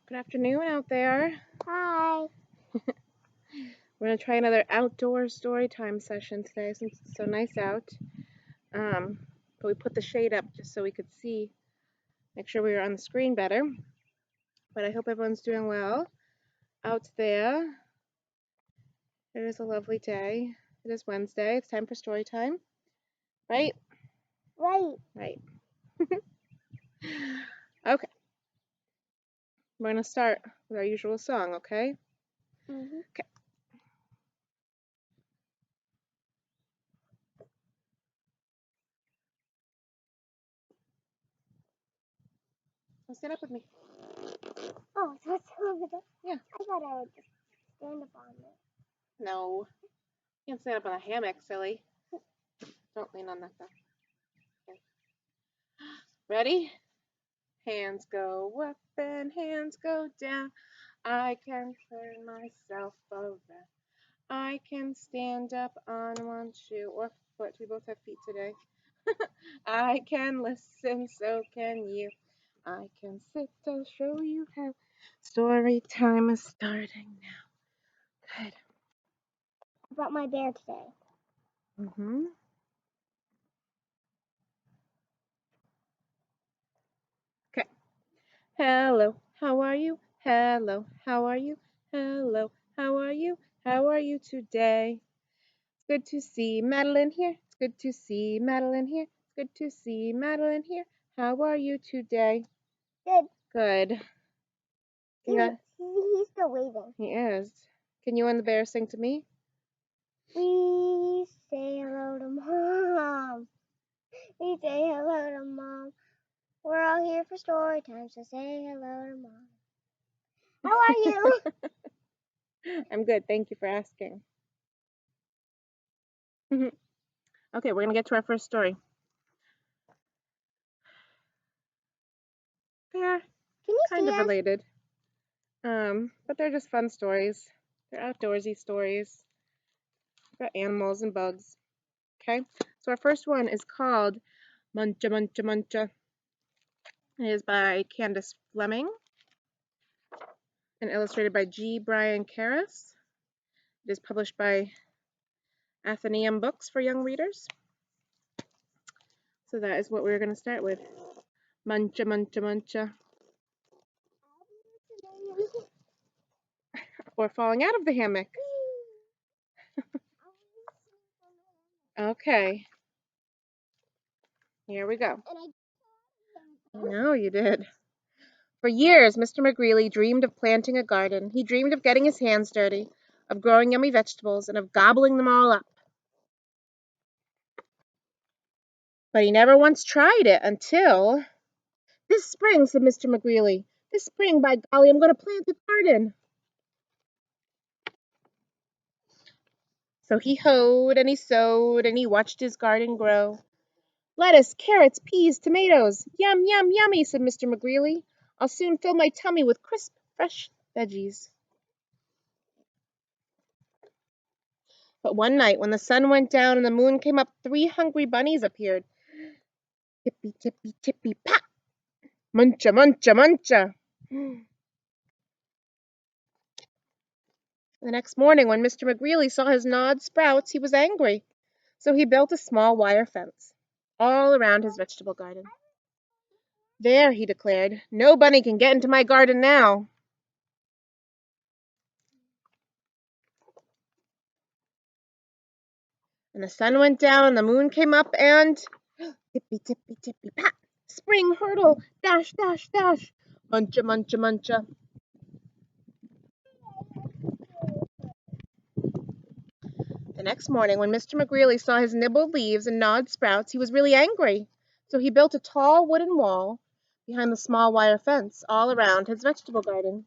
Good afternoon out there. Hi. We're going to try another outdoor story time session today since it's so nice out. But we put the shade up just so we could see, make sure we were on the screen better. But I hope everyone's doing well out there. It is a lovely day. It is Wednesday. It's time for story time. Right? Right. Right. Okay. We're going to start with our usual song, okay? Mhm. Okay. Well, stand up with me. Oh, so it's over there. Yeah. I thought I would just stand up on it. No. You can't stand up on a hammock, silly. Don't lean on that though. Okay. Ready? Hands go up and hands go down. I can turn myself around. I can stand up on one shoe or foot. We both have feet today. I can listen, so can you. I can sit, I'll show you how. Story time is starting now. Good. I brought my bear today. Mm-hmm. Okay. Hello, how are you? Hello, how are you? Hello, how are you? How are you today? It's good to see Madeline here. It's good to see Madeline here. It's good to see Madeline here. How are you today? Good. Good. Yeah, He's still waving. he is. Can you and the bear sing to me? We say hello to Mom. We say hello to Mom. We're all here for story time, so say hello to Mom. How are you? I'm good. Thank you for asking. Okay, we're going to get to our first story. They're Can you kind see of us? related. But they're just fun stories. They're outdoorsy stories about animals and bugs. Okay, so our first one is called Muncha Muncha Muncha. It is by Candace Fleming and illustrated by G. Brian Karras. It is published by Athenaeum Books for young readers. So that is what we're going to start with. Muncha Muncha Muncha. Or falling out of the hammock. Okay. Here we go. No, you did. For years, Mr. McGreely dreamed of planting a garden. He dreamed of getting his hands dirty, of growing yummy vegetables, and of gobbling them all up. But he never once tried it until... This spring, said Mr. McGreely. This spring, by golly, I'm going to plant a garden. So he hoed and he sowed and he watched his garden grow. Lettuce, carrots, peas, tomatoes. Yum, yum, yummy, said Mr. McGreely. I'll soon fill my tummy with crisp, fresh veggies. But one night, when the sun went down and the moon came up, 3 hungry bunnies appeared. Tippy, tippy, tippy, pat! Muncha, muncha, muncha! The next morning, when Mr. McGreely saw his gnawed sprouts, he was angry. So he built a small wire fence all around his vegetable garden. There, he declared, no bunny can get into my garden now. And the sun went down and the moon came up and tippy, tippy, tippy, pat! Spring hurdle, dash, dash, dash! Muncha, muncha, muncha! The next morning, when Mr. McGreely saw his nibbled leaves and gnawed sprouts, he was really angry. So he built a tall wooden wall behind the small wire fence all around his vegetable garden.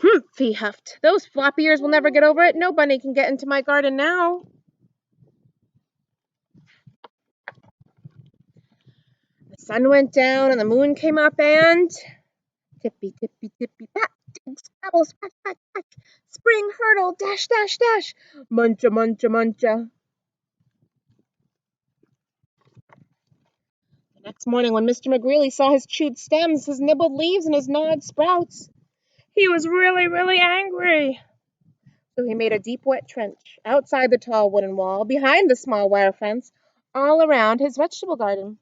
Humph, he huffed. Those flop ears will never get over it. No bunny can get into my garden now. The sun went down and the moon came up and... Tippy, tippy, tippy, pat! Dig, scrabble, scratch, scratch, scratch! Spring hurdle, dash, dash, dash! Muncha, muncha, muncha! next morning, when Mr. McGreely saw his chewed stems, his nibbled leaves, and his gnawed sprouts, he was really, really angry. So he made a deep, wet trench outside the tall wooden wall, behind the small wire fence, all around his vegetable garden.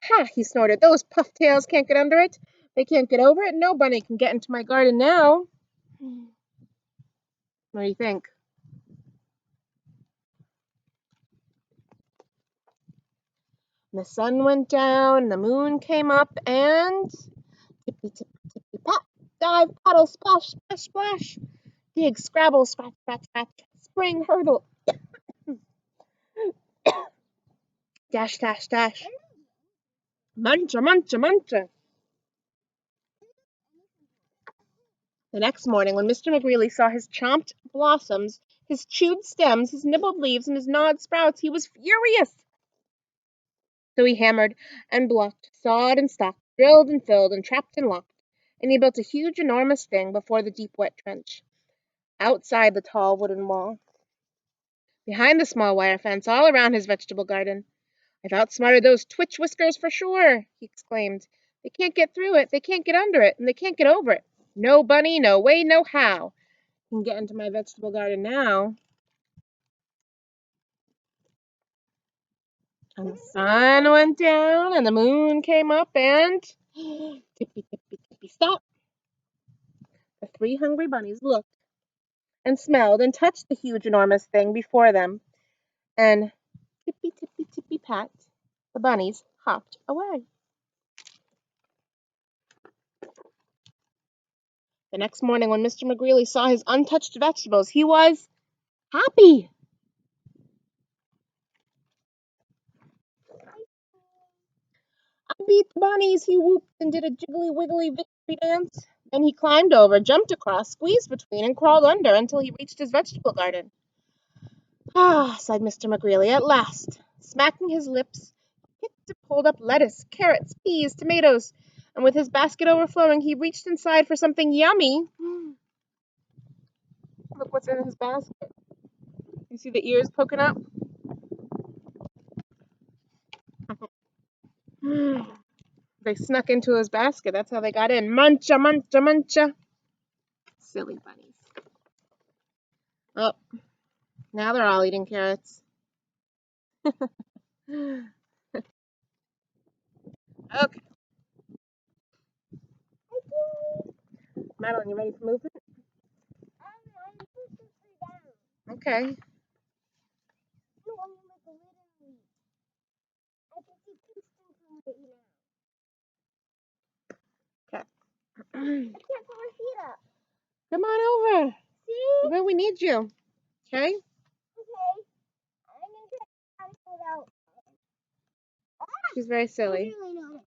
Ha! He snorted. Those pufftails can't get under it. They can't get over it. No bunny can get into my garden now. What do you think? The sun went down, and the moon came up, and tippy tippy tippy pat, dive, paddle, splash, splash, splash, dig, scrabble, scratch, scratch, scratch, spring, hurdle, dash, dash, dash, muncha, muncha, muncha. The next morning, when Mr. McGreely saw his chomped blossoms, his chewed stems, his nibbled leaves, and his gnawed sprouts, he was furious. So he hammered and blocked, sawed and stocked, drilled and filled, and trapped and locked, and he built a huge, enormous thing before the deep, wet trench, outside the tall wooden wall, behind the small wire fence, all around his vegetable garden. I've outsmarted those twitch whiskers for sure, he exclaimed. They can't get through it, they can't get under it, and they can't get over it. No bunny, no way, no how can get into my vegetable garden now. And the sun went down, and the moon came up, and tippy, tippy, tippy, stop. The 3 hungry bunnies looked and smelled and touched the huge, enormous thing before them, and tippy, tippy, tippy, pat, the bunnies hopped away. The next morning, when Mr. McGreely saw his untouched vegetables, he was happy. I beat the bunnies, he whooped and did a jiggly wiggly victory dance. Then he climbed over, jumped across, squeezed between, and crawled under until he reached his vegetable garden. Ah, sighed Mr. McGreely, at last. Smacking his lips, he picked and pulled up lettuce, carrots, peas, tomatoes, and with his basket overflowing, he reached inside for something yummy. Look what's in his basket. You see the ears poking up? They snuck into his basket. That's how they got in. Muncha, muncha, muncha. Silly bunnies. Oh, now they're all eating carrots. Okay. Madeline, you ready for movement? Okay. Okay. Can't put my feet up. Come on over. See? Well, we need you. Okay? Okay. I'm gonna try to pull it out. She's very silly. Really not.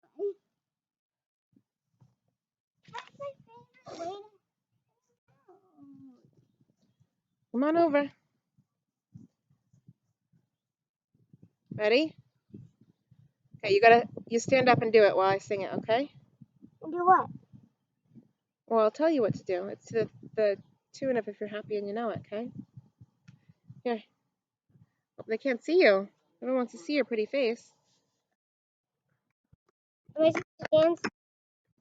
That's my favorite way to. Come on over. Ready? Okay, you stand up and do it while I sing it, okay? Do what? Well, I'll tell you what to do. It's the tune of If You're Happy and You Know It, okay? Here. Oh, they can't see you. Everyone wants to see your pretty face. Am I supposed to dance?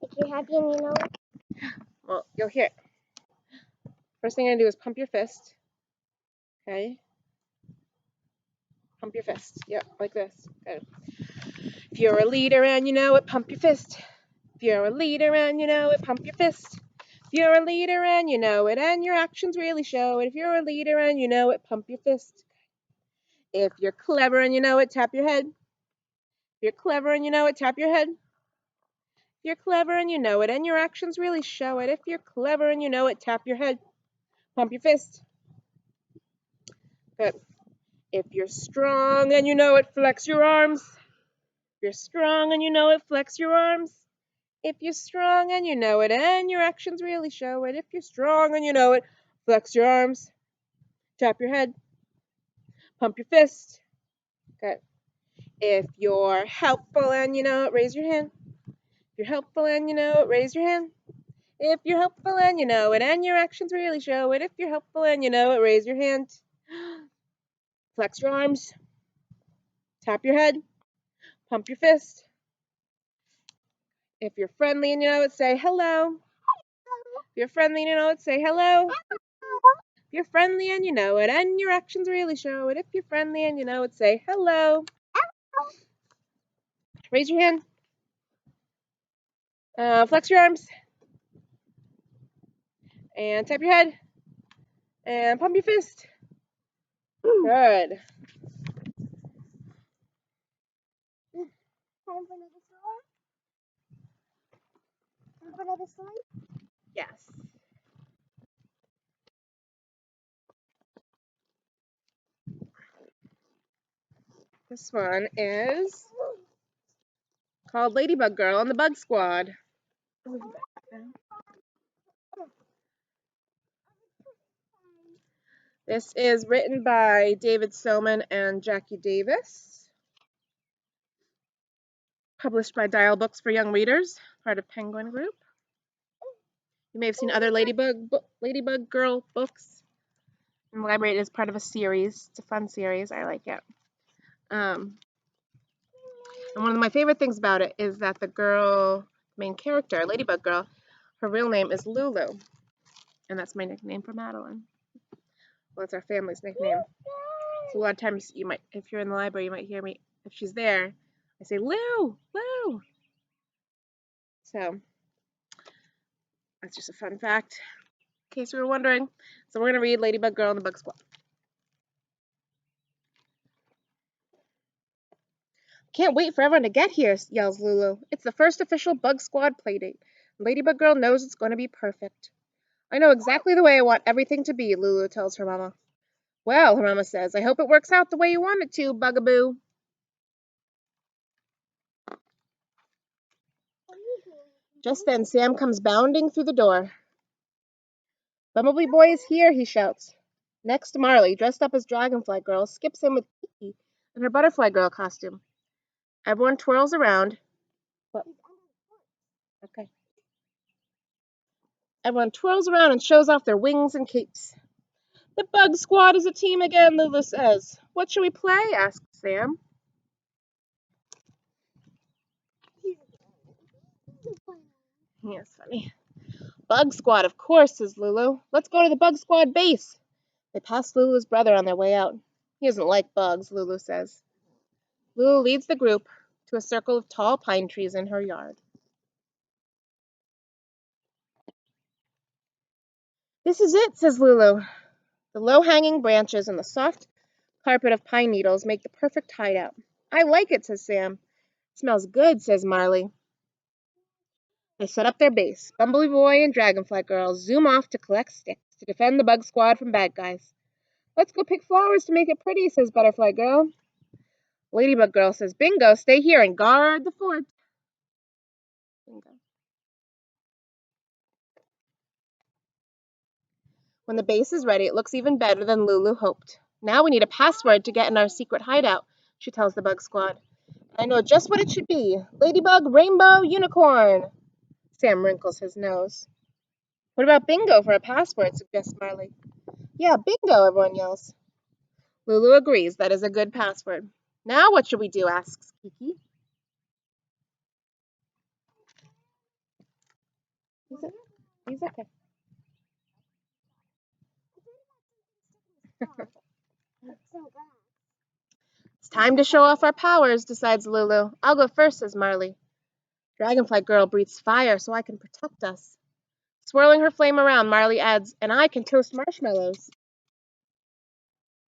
If you're happy and you know it. Well, you'll hear it. First thing you're gonna do is pump your fist. Okay? Pump your fist. Yep, like this. Good. If you're a leader and you know it, pump your fist. If you're a leader and you know it, pump your fist. If you're a leader and you know it, and your actions really show it. If you're a leader and you know it, pump your fist. If you're clever and you know it, tap your head. If you're clever and you know it, tap your head. If you're clever and you know it, and your actions really show it. If you're clever and you know it, tap your head. Pump your fist. Good. If you're strong and you know it, flex your arms. If you're strong and you know it, flex your arms. If you're strong and you know it, and your actions really show it. If you're strong and you know it, flex your arms. Tap your head. Pump your fist. Good. If you're helpful and you know it, raise your hand. If you're helpful and you know it, raise your hand. If you're helpful and you know it, and your actions really show it. If you're helpful and you know it, raise your hand. Flex your arms. Tap your head. Pump your fist. If you're friendly and you know it, say hello. If you're friendly and you know it, say hello. If you're friendly and you know it, and your actions really show it. If you're friendly and you know it, say hello. Raise your hand. Flex your arms. And tap your head. And pump your fist. Good. Time for another story? Time for another story? Yes. This one is called Ladybug Girl and the Bug Squad. This is written by David Soman and Jackie Davis. Published by Dial Books for Young Readers, part of Penguin Group. You may have seen other Ladybug Girl books in the library. It is part of a series. It's a fun series. I like it. And one of my favorite things about it is that the girl, main character, Ladybug Girl, her real name is Lulu. And that's my nickname for Madeline. Well, it's our family's nickname. So a lot of times you might, if you're in the library, you might hear me, if she's there, I say, Lou, Lou. So that's just a fun fact, in case you were wondering. So we're going to read Ladybug Girl and the Bug Squad. Can't wait for everyone to get here, yells Lulu. It's the first official Bug Squad playdate. Ladybug Girl knows it's going to be perfect. I know exactly the way I want everything to be, Lulu tells her mama. Well, her mama says, I hope it works out the way you want it to, Bugaboo. Just then, Sam comes bounding through the door. Bumblebee Boy is here, he shouts. Next, Marley, dressed up as Dragonfly Girl, skips in with Kiki in her Butterfly Girl costume. Everyone twirls around. What? Okay. Everyone twirls around and shows off their wings and capes. The Bug Squad is a team again, Lulu says. What should we play? Asks Sam. Yeah, it's funny. Bug Squad, of course, says Lulu. Let's go to the Bug Squad base. They pass Lulu's brother on their way out. He doesn't like bugs, Lulu says. Lulu leads the group to a circle of tall pine trees in her yard. This is it, says Lulu. The low-hanging branches and the soft carpet of pine needles make the perfect hideout. I like it, says Sam. It smells good, says Marley. They set up their base. Bumblebee Boy and Dragonfly Girl zoom off to collect sticks to defend the Bug Squad from bad guys. Let's go pick flowers to make it pretty, says Butterfly Girl. Ladybug Girl says, Bingo, stay here and guard the fort. Bingo. When the base is ready, it looks even better than Lulu hoped. Now we need a password to get in our secret hideout, she tells the Bug Squad. I know just what it should be. Ladybug, Rainbow, Unicorn. Sam wrinkles his nose. What about bingo for a password, suggests Marley. Yeah, bingo, everyone yells. Lulu agrees that is a good password. Now what should we do, asks Kiki. He's okay. It's time to show off our powers, decides Lulu. I'll go first, says Marley. Dragonfly Girl breathes fire so I can protect us. Swirling her flame around, Marley adds, and I can toast marshmallows.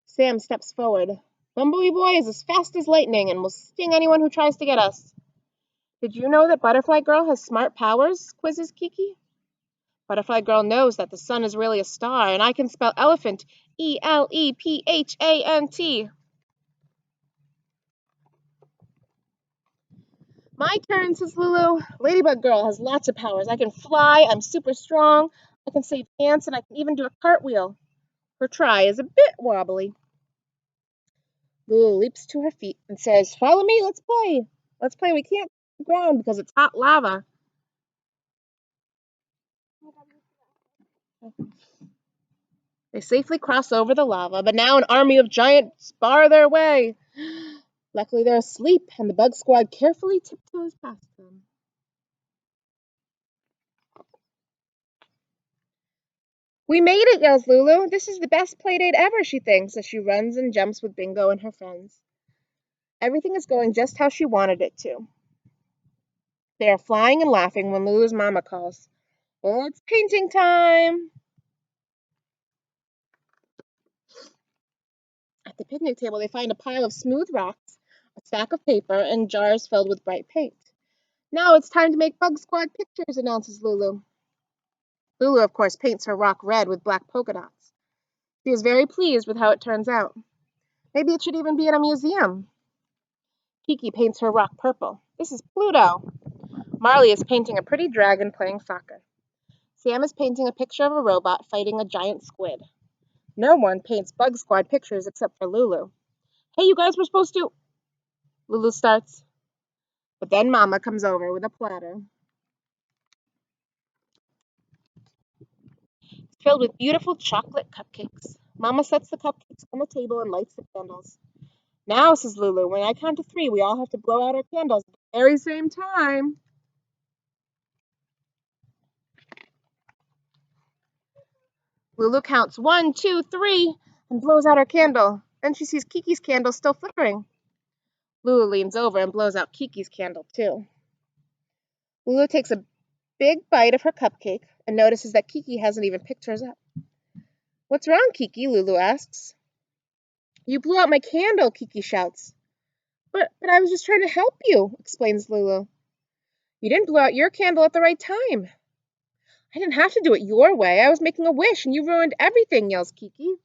Sam steps forward. Bumblebee Boy is as fast as lightning and will sting anyone who tries to get us. Did you know that Butterfly Girl has smart powers? Quizzes Kiki. Butterfly Girl knows that the sun is really a star, and I can spell elephant ELEPHANT. My turn, says Lulu. Ladybug Girl has lots of powers. I can fly, I'm super strong, I can save ants, and I can even do a cartwheel. Her try is a bit wobbly. Lulu leaps to her feet and says, Follow me, let's play. Let's play. We can't touch the ground because it's hot lava. They safely cross over the lava, but now an army of giants bar their way. Luckily, they're asleep, and the bug squad carefully tiptoes past them. We made it, yells Lulu. This is the best play date ever, she thinks, as she runs and jumps with Bingo and her friends. Everything is going just how she wanted it to. They are flying and laughing when Lulu's mama calls. "Oh, it's painting time!" At the picnic table, they find a pile of smooth rocks, a stack of paper, and jars filled with bright paint. "Now it's time to make Bug Squad pictures," announces Lulu. Lulu, of course, paints her rock red with black polka dots. She is very pleased with how it turns out. Maybe it should even be in a museum. Kiki paints her rock purple. This is Pluto. Marley is painting a pretty dragon playing soccer. Sam is painting a picture of a robot fighting a giant squid. No one paints Bug Squad pictures except for Lulu. "Hey, you guys were supposed to..." Lulu starts. But then Mama comes over with a platter. It's filled with beautiful chocolate cupcakes. Mama sets the cupcakes on the table and lights the candles. "Now," says Lulu, "when I count to 3, we all have to blow out our candles at the very same time." Lulu counts 1, 2, 3 and blows out her candle. Then she sees Kiki's candle still flickering. Lulu leans over and blows out Kiki's candle too. Lulu takes a big bite of her cupcake and notices that Kiki hasn't even picked hers up. "What's wrong, Kiki?" Lulu asks. "You blew out my candle," Kiki shouts. But I was just trying to help you," explains Lulu. "You didn't blow out your candle at the right time." "I didn't have to do it your way. I was making a wish and you ruined everything," yells Kiki.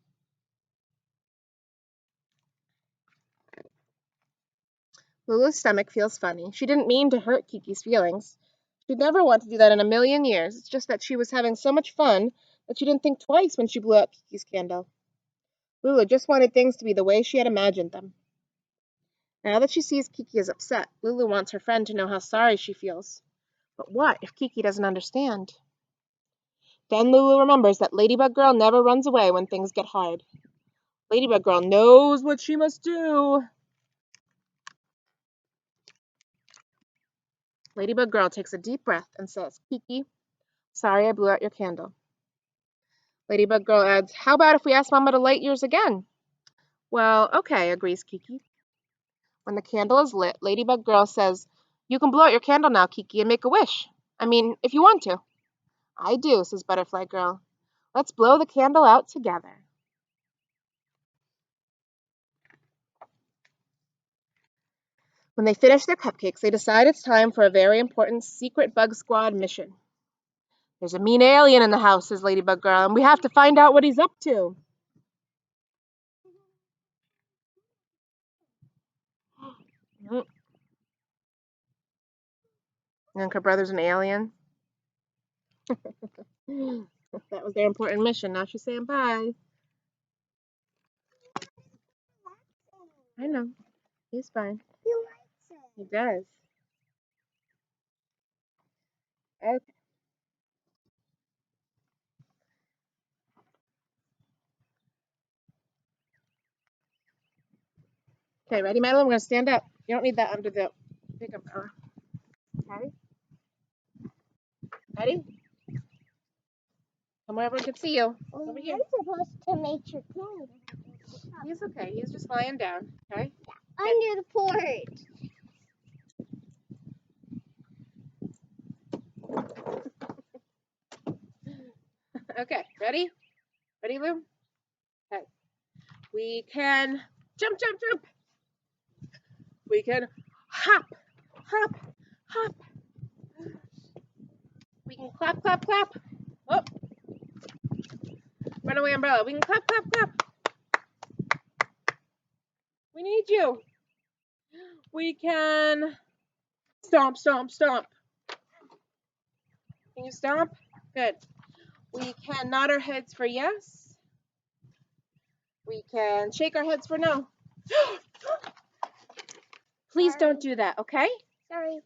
Lulu's stomach feels funny. She didn't mean to hurt Kiki's feelings. She'd never want to do that in a million years. It's just that she was having so much fun that she didn't think twice when she blew out Kiki's candle. Lulu just wanted things to be the way she had imagined them. Now that she sees Kiki is upset, Lulu wants her friend to know how sorry she feels. But what if Kiki doesn't understand? Then Lulu remembers that Ladybug Girl never runs away when things get hard. Ladybug Girl knows what she must do. Ladybug Girl takes a deep breath and says, "Kiki, sorry I blew out your candle." Ladybug Girl adds, "How about if we ask Mama to light yours again?" "Well, okay," agrees Kiki. When the candle is lit, Ladybug Girl says, "You can blow out your candle now, Kiki, and make a wish. I mean, if you want to." "I do," says Butterfly Girl. "Let's blow the candle out together." When they finish their cupcakes, they decide it's time for a very important secret Bug Squad mission. "There's a mean alien in the house," says Ladybug Girl, "and we have to find out what he's up to." You think her brother's an alien? That was their important mission. Now she's saying bye. I know. He's fine. He likes it. He does. Okay. Okay, ready, Madeline? We're going to stand up. You don't need that under the pickup cover. Ready? Ready? Come where everyone can see you. Well, Over here. I'm supposed to make your candle. He's okay. He's just lying down. Okay? Under the porch. Okay, ready? Ready, Lou? Okay. We can jump, jump, jump. We can hop, hop, hop. We can clap, clap, clap. Oh, runaway umbrella. We can clap, clap, clap. We need you. We can stomp, stomp, stomp. Can you stomp? Good. We can nod our heads for yes. We can shake our heads for no. Please don't do that, okay? Sorry.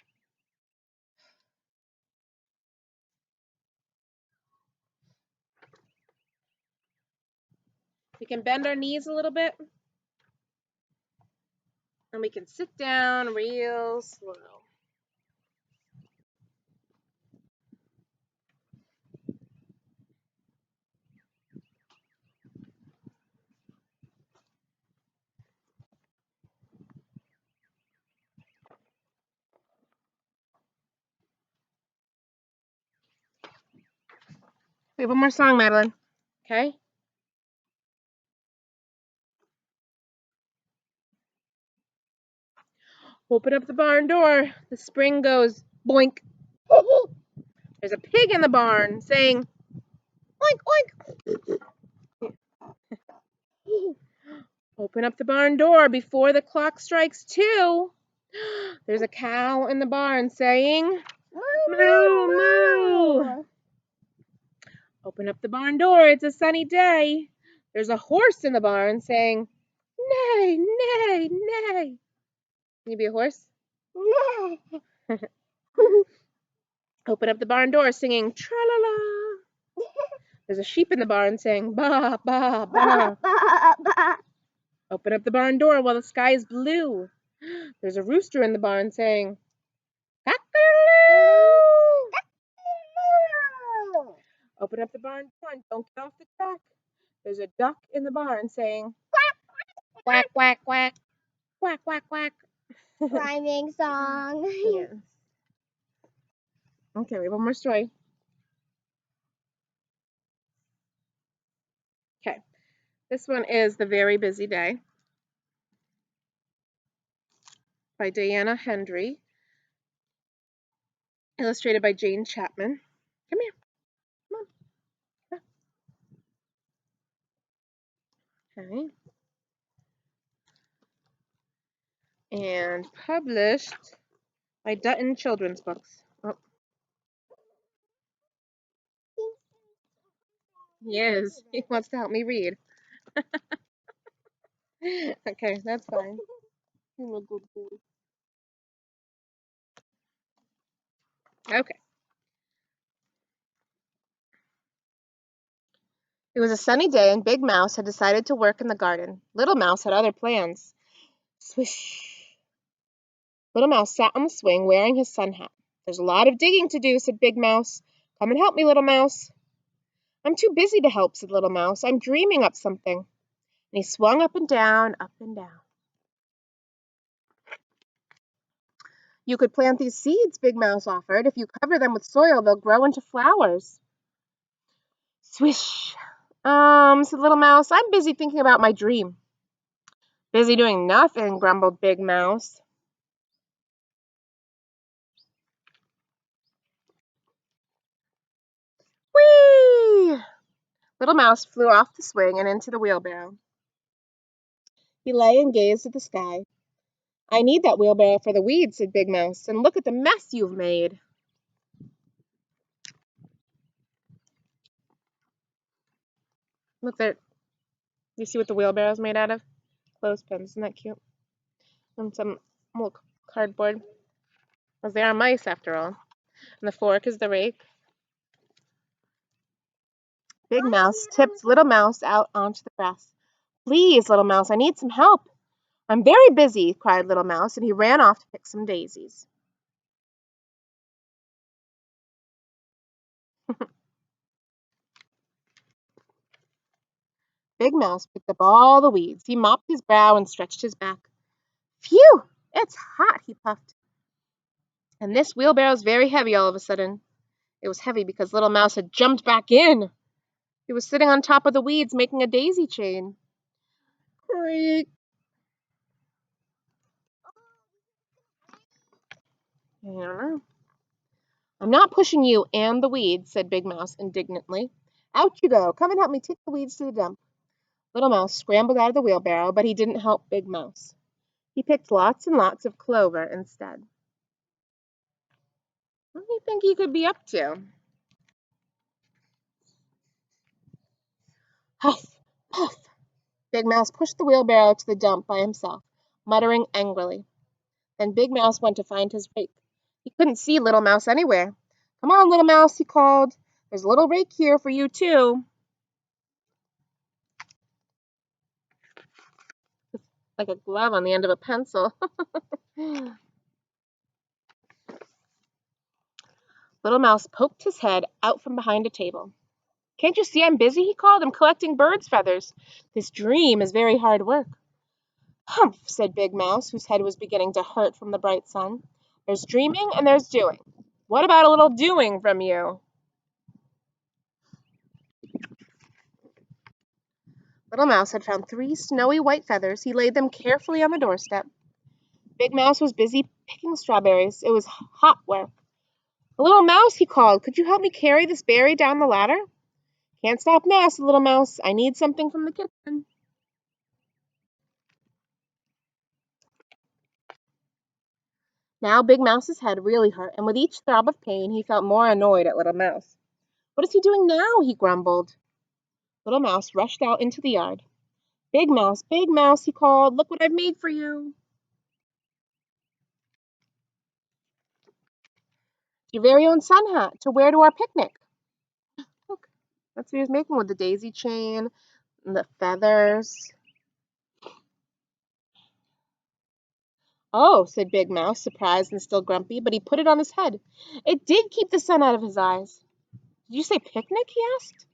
We can bend our knees a little bit. And we can sit down real slow. We have one more song, Madeline. Okay? Open up the barn door. The spring goes boink. There's a pig in the barn saying oink oink. Open up the barn door before the clock strikes 2. There's a cow in the barn saying moo moo. Open up the barn door. It's a sunny day. There's a horse in the barn saying neigh neigh neigh. Can you be a horse? Open up the barn door singing tra-la-la. There's a sheep in the barn saying ba ba ba. Open up the barn door while the sky is blue. There's a rooster in the barn saying cock-a-doodle-doo. Open up the barn door and don't get off the track. There's a duck in the barn saying quack quack quack quack quack quack. Rhyming song. Yes. Okay, we have one more story. Okay, this one is The Very Busy Day by Diana Hendry, illustrated by Jane Chapman. Come here. Come on. Okay. And published by Dutton Children's Books. Oh, yes, he wants to help me read. Okay, that's fine. You're a good boy. Okay. It was a sunny day, and Big Mouse had decided to work in the garden. Little Mouse had other plans. Swish! Little Mouse sat on the swing, wearing his sun hat. There's a lot of digging to do, said Big Mouse. Come and help me, Little Mouse. I'm too busy to help, said Little Mouse. I'm dreaming up something. And he swung up and down, up and down. You could plant these seeds, Big Mouse offered. If you cover them with soil, they'll grow into flowers. Swish! Said Little Mouse. I'm busy thinking about my dream. Busy doing nothing, grumbled Big Mouse. Whee! Little Mouse flew off the swing and into the wheelbarrow. He lay and gazed at the sky. I need that wheelbarrow for the weeds, said Big Mouse, and look at the mess you've made. Look there. You see what the wheelbarrow's made out of? Clothespins. Isn't that cute? And some little cardboard. Because they are mice, after all. And the fork is the rake. Big Mouse tipped Little Mouse out onto the grass. Please, Little Mouse, I need some help. I'm very busy, cried Little Mouse, and he ran off to pick some daisies. Big Mouse picked up all the weeds. He mopped his brow and stretched his back. Phew! It's hot, he puffed. And this wheelbarrow's very heavy all of a sudden. It was heavy because Little Mouse had jumped back in. He was sitting on top of the weeds making a daisy chain. Creak. I don't know. I'm not pushing you and the weeds, said Big Mouse indignantly. Out you go. Come and help me take the weeds to the dump. Little Mouse scrambled out of the wheelbarrow, but he didn't help Big Mouse. He picked lots and lots of clover instead. What do you think he could be up to? Huff, puff. Big Mouse pushed the wheelbarrow to the dump by himself, muttering angrily. Then Big Mouse went to find his rake. He couldn't see Little Mouse anywhere. Come on, Little Mouse, he called. There's a little rake here for you, too. like a glove on the end of a pencil. Little Mouse poked his head out from behind a table. "Can't you see I'm busy?" he called. "I'm collecting birds' feathers. This dream is very hard work." "Humph," said Big Mouse, whose head was beginning to hurt from the bright sun. "There's dreaming and there's doing. What about a little doing from you?" Little Mouse had found 3 snowy white feathers. He laid them carefully on the doorstep. Big Mouse was busy picking strawberries. It was hot work. "Little Mouse," he called, "could you help me carry this berry down the ladder?" "Can't stop now," said Little Mouse. "I need something from the kitchen." Now Big Mouse's head really hurt, and with each throb of pain he felt more annoyed at Little Mouse. "What is he doing now?" he grumbled. Little Mouse rushed out into the yard. Big Mouse," he called, "look what I've made for you." "Your very own sun hat to wear to our picnic." Look, that's what he was making with the daisy chain and the feathers. "Oh," said Big Mouse, surprised and still grumpy, but he put it on his head. It did keep the sun out of his eyes. "Did you say picnic?" he asked.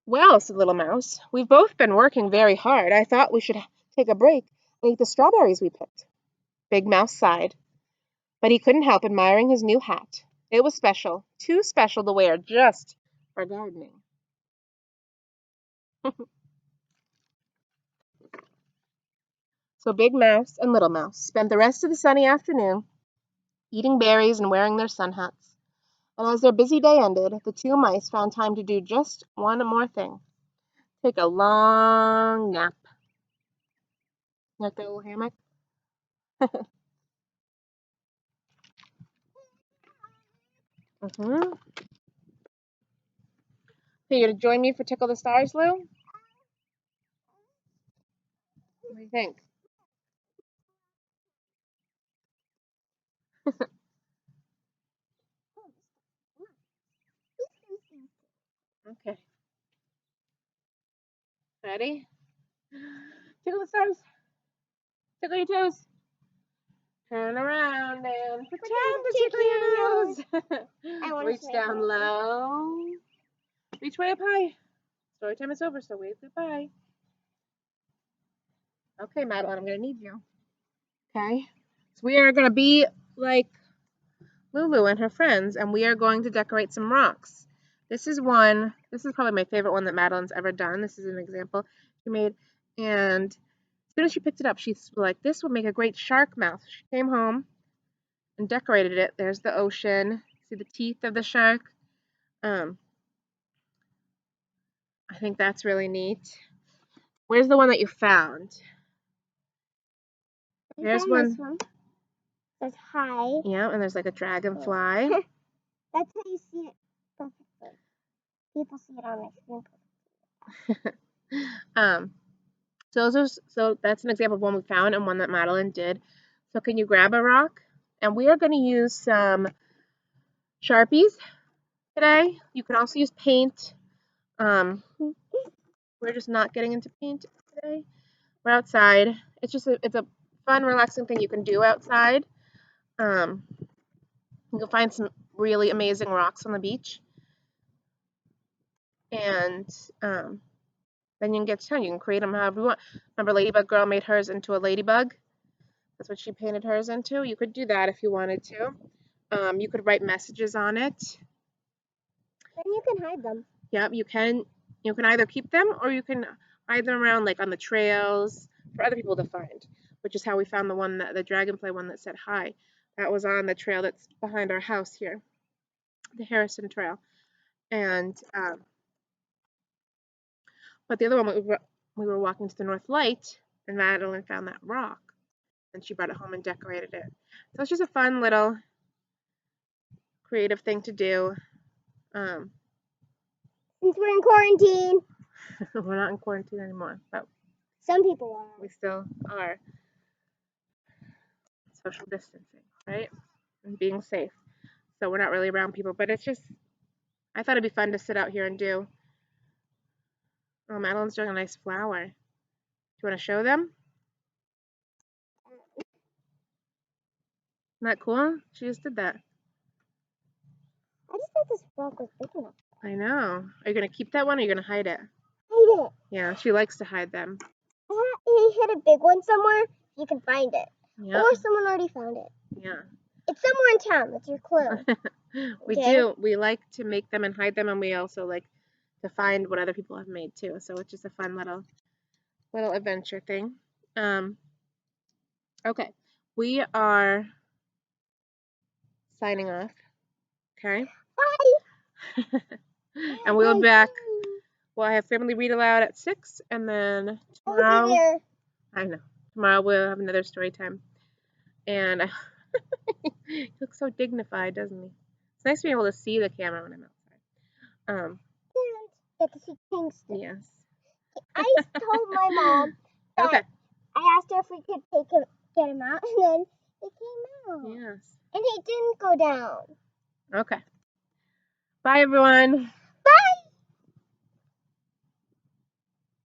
"Well," said Little Mouse, "we've both been working very hard. I thought we should take a break and eat the strawberries we picked." Big Mouse sighed, but he couldn't help admiring his new hat. It was special, too special to wear just for gardening. So Big Mouse and Little Mouse spent the rest of the sunny afternoon eating berries and wearing their sun hats. And as their busy day ended, the 2 mice found time to do just one more thing: take a long nap. Like their little hammock. Mm-hmm. So you gonna join me for Tickle the Stars, Lou? What do you think? Okay. Ready? Tickle the stars. Tickle your toes. Turn around and pretend to tickle your nose. Reach down low. Reach way up high. Story time is over, so wave goodbye. Okay, Madeline, I'm gonna need you. Okay. So we are gonna be like Lulu and her friends, and we are going to decorate some rocks. This is probably my favorite one that Madeline's ever done. This is an example she made, and as soon as she picked it up, she's like, "This would make a great shark mouth." She came home and decorated it. There's the ocean. See the teeth of the shark? I think that's really neat. Where's the one that you found? There's one. This one. Says hi. Yeah, and there's like a dragonfly. That's how you see it perfectly. People see it on their screen. So that's an example of one we found and one that Madeline did. So can you grab a rock? And we are going to use some Sharpies today. You can also use paint. We're just not getting into paint today. We're outside. It's a fun, relaxing thing you can do outside. You can find some really amazing rocks on the beach. And then you can get to town. You can create them however you want. Remember, Ladybug Girl made hers into a ladybug? That's what she painted hers into. You could do that if you wanted to. You could write messages on it. Then you can hide them. Yep, you can. You can either keep them or you can hide them around, like on the trails for other people to find, which is how we found the dragonfly one that said hi. That was on the trail that's behind our house here, the Harrison Trail. And but the other one, we were walking to the North Light, and Madeline found that rock, and she brought it home and decorated it. So it's just a fun little creative thing to do. Since we're in quarantine. We're not in quarantine anymore, but Some people are. we still are. Social distancing, right? And being safe. So we're not really around people, but it's just, I thought it'd be fun to sit out here and do. Oh, Madeline's doing a nice flower. Do you want to show them? that cool? She just did that. I just thought this rock was big enough. I know. Are you going to keep that one or are you going to hide it? Hide it. Yeah, she likes to hide them. He hid a big one somewhere. You can find it. Yeah. Or someone already found it. Yeah. It's somewhere in town. That's your clue. We Okay. do. We like to make them and hide them, and we also like to find what other people have made too. So it's just a fun little adventure thing. Okay. We are signing off. Okay. Bye. And we'll be back. Bye. Well, I have family read aloud at 6, and then I'll tomorrow. be there. I know. Tomorrow we'll have another story time. And he looks so dignified, doesn't he? It's nice being able to see the camera when I'm outside. Get to see Kingston. Yes. I told my mom that Okay. I asked her if we could get him out, and then he came out. Yes. And he didn't go down. Okay. Bye, everyone.